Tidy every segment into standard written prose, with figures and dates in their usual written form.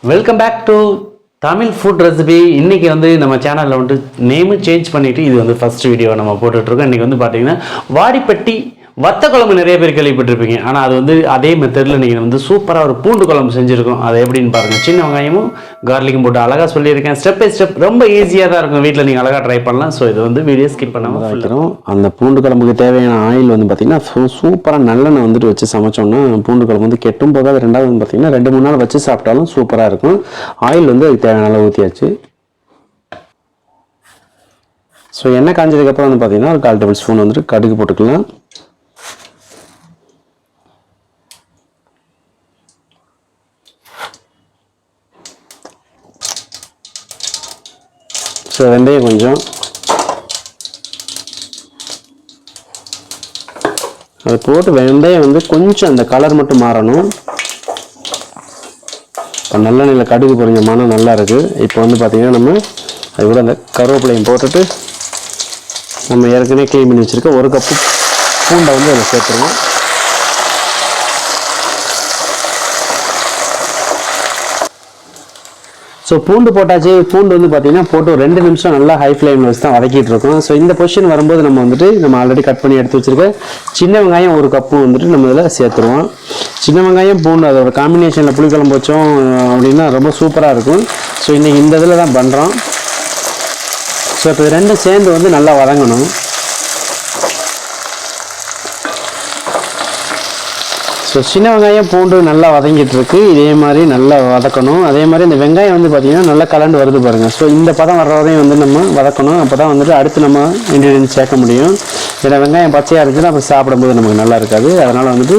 Welcome back to Tamil food recipe. இன்றைக்கி வந்து நம்ம சேனலில் வந்து நேமு சேஞ்ச் பண்ணிவிட்டு இது வந்து ஃபஸ்ட் வீடியோ நம்ம போட்டுட்ருக்கோம். இன்றைக்கி வந்து பார்த்தீங்கன்னா வாடிப்பட்டி வத்த குழம்பு நிறைய பேர் கேள்விப்பட்டிருப்பீங்க. ஆனால் அது வந்து அதே மெத்தடில் நீங்கள் வந்து சூப்பராக ஒரு பூண்டு குழம்பு செஞ்சுருக்கோம். அது எப்படின்னு பாருங்கள். சின்ன வெங்காயமும் கார்லிக்கும் போட்டு அழகாக சொல்லியிருக்கேன். ஸ்டெப் பை ஸ்டெப் ரொம்ப ஈஸியாக தான் இருக்கும். வீட்டில் நீங்கள் அழகாக ட்ரை பண்ணலாம். ஸோ இது வந்து வீடியோ ஸ்கிப் பண்ணாமல் வைக்கிறோம். அந்த பூண்டு குழம்புக்கு தேவையான ஆயில் வந்து பார்த்திங்கன்னா சூப்பராக நல்லெண்ணெய் வந்துட்டு வச்சு சமைச்சோன்னா பூண்டு குழம்பு வந்து கெட்டும் போது அது ரெண்டாவது வந்து பார்த்திங்கன்னா 2-3 நாள் வச்சு சாப்பிட்டாலும் சூப்பராக இருக்கும். ஆயில் வந்து அதுக்கு தேவையான அளவு ஊற்றியாச்சு. ஸோ எண்ணெய் காஞ்சதுக்கப்புறம் வந்து பார்த்திங்கன்னா ஒரு 1/4 டேபிள் ஸ்பூன் வந்துட்டு கடுகு போட்டுக்கலாம். ஸோ வெந்தயம் கொஞ்சம், அது போட்டு வெந்தயம் வந்து கொஞ்சம் அந்த கலர் மட்டும் மாறணும். இப்போ நல்லெண்ணெயில் கடுகு பொரிஞ்ச மனம் நல்லா இருக்குது. இப்போ வந்து பார்த்திங்கன்னா நம்ம அது கூட அந்த கருவேப்பிலையும் போட்டுட்டு நம்ம ஏற்கனவே க்ளீன் பண்ணி வச்சுருக்க 1 கப்பு பூண்டை வந்து அதில் சேர்த்துருவோம். ஸோ பூண்டு போட்டாச்சு. பூண்டு வந்து பார்த்திங்கன்னா போட்டு 2 நிமிஷம் நல்லா ஹை ஃப்ளேமில் வச்சு தான் வதக்கிட்டு இருக்கோம். ஸோ இந்த பொசிஷன் வரும்போது நம்ம வந்துட்டு நம்ம ஆல்ரெடி கட் பண்ணி எடுத்து வச்சுருக்க சின்ன வெங்காயம் 1 கப்பு வந்துட்டு நம்ம இதில் சேர்த்துருவோம். சின்ன வெங்காயம் பூண்டு அதோட காம்பினேஷனில் புளிக்குழம்பு வச்சோம் அப்படின்னா ரொம்ப சூப்பராக இருக்கும். ஸோ இன்றைக்கி இந்த இதில் தான் பண்ணுறோம். ஸோ இப்போ 2 சேர்ந்து வந்து நல்லா வதங்கணும். ஸோ சின்ன வெங்காயம் பூண்டு நல்லா வதங்கிட்டு இருக்கு. இதே மாதிரி நல்லா வதக்கணும். அதே மாதிரி இந்த வெங்காயம் வந்து பார்த்திங்கன்னா நல்லா கலண்டு வருது பாருங்கள். ஸோ இந்த பதம் வர்ற வரையும் வந்து நம்ம வதக்கணும். அப்போ தான் வந்துட்டு அடுத்து நம்ம இன்க்ரீடியன்ஸ் சேர்க்க முடியும். ஏன்னா வெங்காயம் பச்சையாக இருந்துச்சுன்னா அப்போ சாப்பிடும்போது நமக்கு நல்லா இருக்காது. அதனால் வந்துட்டு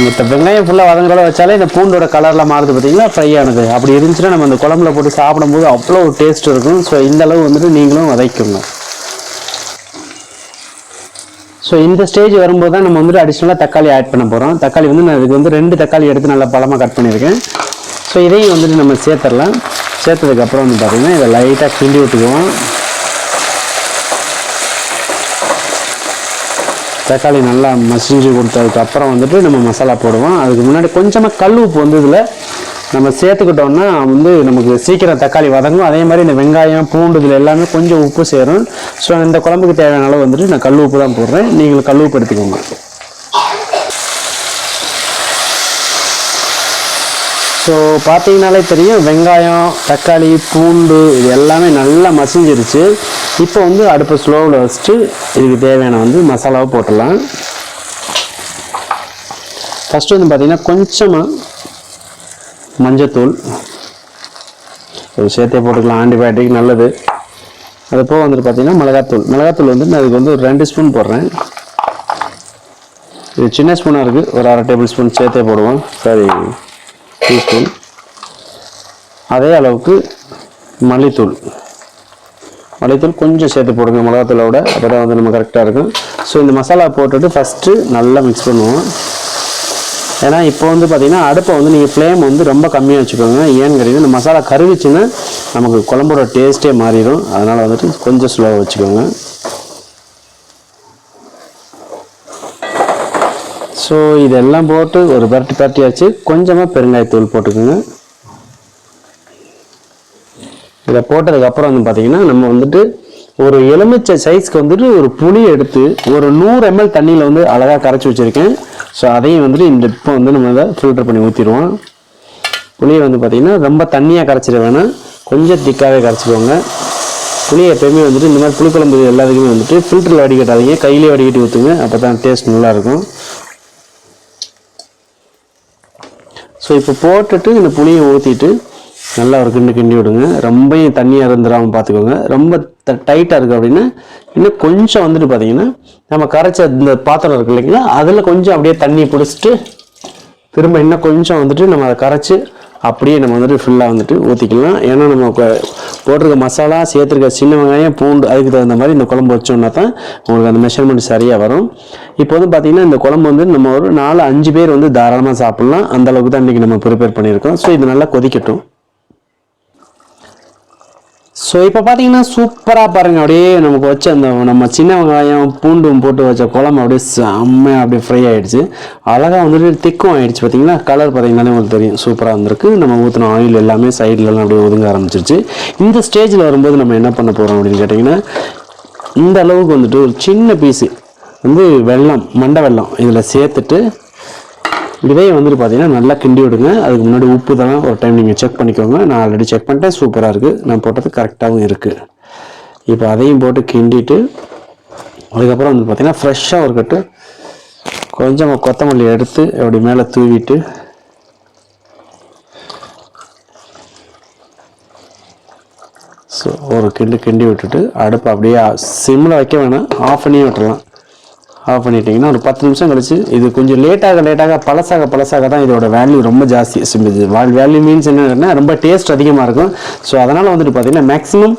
இப்போ வெங்காயம் ஃபுல்லாக வதங்கோட வச்சாலே இந்த பூண்டோட கலரில் மாறுது பார்த்திங்களா, ஃப்ரை ஆனது. அப்படி இருந்துச்சுன்னா நம்ம அந்த குழம்புல போட்டு சாப்பிடும்போது அவ்வளோ டேஸ்ட் இருக்கும். ஸோ இந்தளவு வந்துட்டு நீங்களும் வதக்கணும். ஸோ இந்த ஸ்டேஜ் வரும்போது தான் நம்ம வந்துட்டு அடிஷ்னலாக தக்காளி ஆட் பண்ண போகிறோம். தக்காளி வந்து நான் இதுக்கு வந்து 2 தக்காளி எடுத்து நல்லா பழமாக கட் பண்ணியிருக்கேன். ஸோ இதையும் வந்துட்டு நம்ம சேர்த்துடலாம். சேர்த்ததுக்கப்புறம் வந்து பார்த்திங்கன்னா இதை லைட்டாக கிண்டி விட்டுக்குவோம். தக்காளி நல்லா மசிஞ்சு கொடுத்ததுக்கப்புறம் வந்துட்டு நம்ம மசாலா போடுவோம். அதுக்கு முன்னாடி கொஞ்சமாக கல் உப்பு வந்து இதில் நம்ம சேர்த்துக்கிட்டோம்னா வந்து நமக்கு சீக்கிரம் தக்காளி வதங்கும். அதே மாதிரி இந்த வெங்காயம் பூண்டு இதில் எல்லாமே கொஞ்சம் உப்பு சேரும். ஸோ இந்த குழம்புக்கு தேவையான அளவு வந்துட்டு நான் கல் உப்பு தான் போடுறேன். நீங்கள் கல் உப்பு எடுத்துக்கோங்க. ஸோ பார்த்தீங்கனாலே தெரியும் வெங்காயம் தக்காளி பூண்டு இது எல்லாமே நல்லா மசிஞ்சிருச்சு. இப்போ வந்து அடுப்பை ஸ்லோவில் வச்சுட்டு இதுக்கு தேவையான வந்து மசாலாவை போட்டுடலாம். ஃபஸ்ட்டு வந்து பார்த்திங்கன்னா கொஞ்சமாக மஞ்சத்தூள் ஒரு சேர்த்தே போட்டுக்கலாம். ஆன்டிபயோட்டிக் நல்லது. அது போக வந்துட்டு பார்த்திங்கன்னா மிளகாத்தூள் வந்து நான் அதுக்கு வந்து ஒரு 2 ஸ்பூன் போடுறேன். இது சின்ன ஸ்பூனாக இருக்குது. ஒரு 1/2 டேபிள் ஸ்பூன் சேர்த்தே போடுவோம். Sorry, teaspoon. அதே அளவுக்கு மல்லித்தூள் கொஞ்சம் சேர்த்து போடுங்க மிளகாத்தூளோட. அப்போ தான் வந்து நம்ம கரெக்டாக இருக்கும். ஸோ இந்த மசாலா போட்டுட்டு ஃபஸ்ட்டு நல்லா மிக்ஸ் பண்ணுவோம். ஏன்னா இப்போ வந்து பார்த்திங்கன்னா அடுப்பை வந்து நீங்கள் ஃப்ளேம் வந்து ரொம்ப கம்மியாக வச்சுக்கோங்க. ஏன்னு கேட்டிங்கன்னா இந்த மசாலா கருவிச்சுன்னா நமக்கு குழம்போட டேஸ்ட்டே மாறிடும். அதனால் வந்துட்டு கொஞ்சம் ஸ்லோவாக வச்சுக்கோங்க. ஸோ இதெல்லாம் போட்டு ஒரு பரட்டியாச்சு. கொஞ்சமாக பெருங்காயத்தூள் போட்டுக்கோங்க. இதை போட்டதுக்கப்புறம் வந்து பார்த்திங்கன்னா நம்ம வந்துட்டு ஒரு எலுமிச்சை சைஸ்க்கு வந்துட்டு ஒரு புளி எடுத்து ஒரு 100 ml தண்ணியில் வந்து அழகாக கரைச்சி வச்சுருக்கேன். ஸோ அதையும் வந்துட்டு இந்த இப்போ வந்து நம்ம அதை ஃபில்டர் பண்ணி ஊற்றிடுவோம். புளியை வந்து பார்த்திங்கன்னா ரொம்ப தண்ணியாக கரைச்சிட வேணாம், கொஞ்சம் திக்காகவே கரைச்சிடுவாங்க. புளியை எப்போயுமே வந்துட்டு இந்த மாதிரி புளிக்குழம்பு எல்லாத்துக்குமே வந்துட்டு ஃபில்டரில் வடிகட்டாதீங்க, கையிலே வடிகட்டி ஊற்றுங்க. அப்போ தான் டேஸ்ட் நல்லாயிருக்கும். ஸோ இப்போ போட்டுட்டு இந்த புளியை ஊற்றிட்டு நல்லா ஒரு கிண்டி விடுங்க. ரொம்பவும் தண்ணியாக இருந்துடாமல் பார்த்துக்கோங்க. ரொம்ப டைட்டாக இருக்குது அப்படின்னா இன்னும் கொஞ்சம் வந்துட்டு பார்த்திங்கன்னா நம்ம கரைச்ச இந்த பாத்திரம் இருக்குது இல்லைங்களா, அதில் கொஞ்சம் அப்படியே தண்ணி பிடிச்சிட்டு திரும்ப இன்னும் கொஞ்சம் வந்துட்டு நம்ம அதை கரைச்சி அப்படியே நம்ம வந்துட்டு ஃபுல்லாக வந்துட்டு ஊற்றிக்கலாம். ஏன்னா நம்ம போட்டிருக்க மசாலா சேர்த்துருக்க சின்ன வெங்காயம் பூண்டு அதுக்கு தகுந்த மாதிரி இந்த குழம்பு வச்சோன்னா தான் உங்களுக்கு அந்த மெஷர்மெண்ட் சரியாக வரும். இப்போ வந்து பார்த்திங்கன்னா இந்த குழம்பு வந்து நம்ம ஒரு 4-5 பேர் வந்து தாராளமாக சாப்பிட்லாம். அந்தளவுக்கு தான் இன்றைக்கி நம்ம ப்ரிப்பேர் பண்ணியிருக்கோம். ஸோ இது நல்லா கொதிக்கட்டும். ஸோ இப்போ பார்த்தீங்கன்னா சூப்பராக பாருங்கள், அப்படியே நமக்கு வச்ச அந்த நம்ம சின்ன வெங்காயம் பூண்டும் போட்டு வச்ச குழம்பு அப்படியே செம்மையாக அப்படியே ஃப்ரை ஆகிடுச்சு. அழகாக வந்துட்டு திக்கும் ஆகிடுச்சு. பார்த்தீங்கன்னா கலர் பார்த்தீங்கன்னாலே உங்களுக்கு தெரியும், சூப்பராக இருந்திருக்கு. நம்ம ஊற்றின ஆயில் எல்லாமே சைட்லலாம் அப்படியே ஒதுங்க ஆரம்பிச்சிருச்சு. இந்த ஸ்டேஜில் வரும்போது நம்ம என்ன பண்ண போகிறோம் அப்படின்னு கேட்டிங்கன்னா, இந்த அளவுக்கு வந்துட்டு ஒரு சின்ன பீஸு வந்து வெல்லம், மண்டை வெல்லம் இதில் சேர்த்துட்டு இதையும் வந்துட்டு பார்த்தீங்கன்னா நல்லா கிண்டி விடுங்க. அதுக்கு முன்னாடி உப்பு தான் ஒரு டைம் நீங்கள் செக் பண்ணிக்கோங்க. நான் ஆல்ரெடி செக் பண்ணிட்டேன், சூப்பராக இருக்குது. நான் போட்டது கரெக்டாகவும் இருக்குது. இப்போ அதையும் போட்டு கிண்டிட்டு அதுக்கப்புறம் வந்து பார்த்தீங்கன்னா ஃப்ரெஷ்ஷாக ஒரு கட்டு கொஞ்சம் கொத்தமல்லி எடுத்து அப்படி மேலே தூவிட்டு ஸோ ஒரு கிண்டி விட்டுட்டு அடுப்பு அப்படியே சிம்மில் வைக்க வேணாம், ஆஃப் பண்ணி விட்டுறலாம். ஆஃப் பண்ணிட்டீங்கன்னா ஒரு 10 நிமிஷம் கழிச்சு இது கொஞ்சம் லேட்டாக பழசாக தான் இதோட வேல்யூ ரொம்ப ஜாஸ்தி. வேல்யூ மீன்ஸ் என்னன்னா ரொம்ப டேஸ்ட் அதிகமாக இருக்கும். ஸோ அதனால் வந்துட்டு பார்த்தீங்கன்னா மேக்ஸிமம்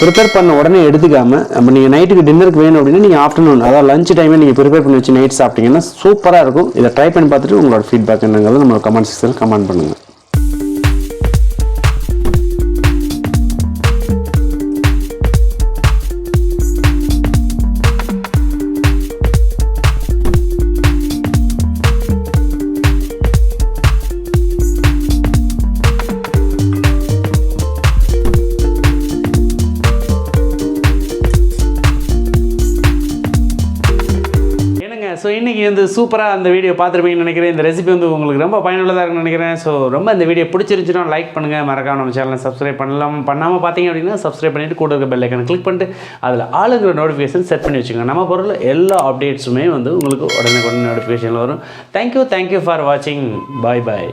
ப்ரிப்பேர் பண்ண உடனே எடுத்துக்காமல் நம்ம நீங்கள் நைட்டுக்கு டின்னருக்கு வேணும் அப்படின்னா நீங்கள் ஆஃப்டர்நூன் அதாவது லஞ்ச் டைமே நீங்கள் ப்ரிப்பேர் பண்ணி வச்சு நைட் சாப்பிட்டீங்கன்னா சூப்பராக இருக்கும். இதை ட்ரை பண்ணி பார்த்துட்டு உங்களோட ஃபீட்பேக் என்னங்கிறது நம்ம கமெண்ட் செக்ஷனில் கமெண்ட் பண்ணுங்கள். ஸோ இன்றைக்கி வந்து சூப்பராக அந்த வீடியோ பார்த்துருப்பீங்கன்னு நினைக்கிறேன். இந்த ரெசிபி வந்து உங்களுக்கு ரொம்ப பயனுள்ளதாக இருக்குன்னு நினைக்கிறேன். ஸோ ரொம்ப இந்த வீடியோ பிடிச்சிருந்துச்சுன்னா லைக் பண்ணுங்கள், மறக்காம நம்ம சேனலை சப்ஸ்கிரைப் பண்ணாமல் பார்த்தீங்க அப்படின்னா சப்ஸ்கிரைப் பண்ணிவிட்டு கூட இருக்க பெல் ஐக்கனை கிளிக் பண்ணிட்டு அதில் ஆளுங்கிற நோட்டிஃபிகேஷன் செட் பண்ணி வச்சுக்கோங்க. நம்ம பொருள் எல்லா அப்டேட்ஸுமே வந்து உங்களுக்கு உடனே நோட்டிஃபிகேஷனில் வரும். தேங்க்யூ ஃபார் வாட்சிங். பாய்.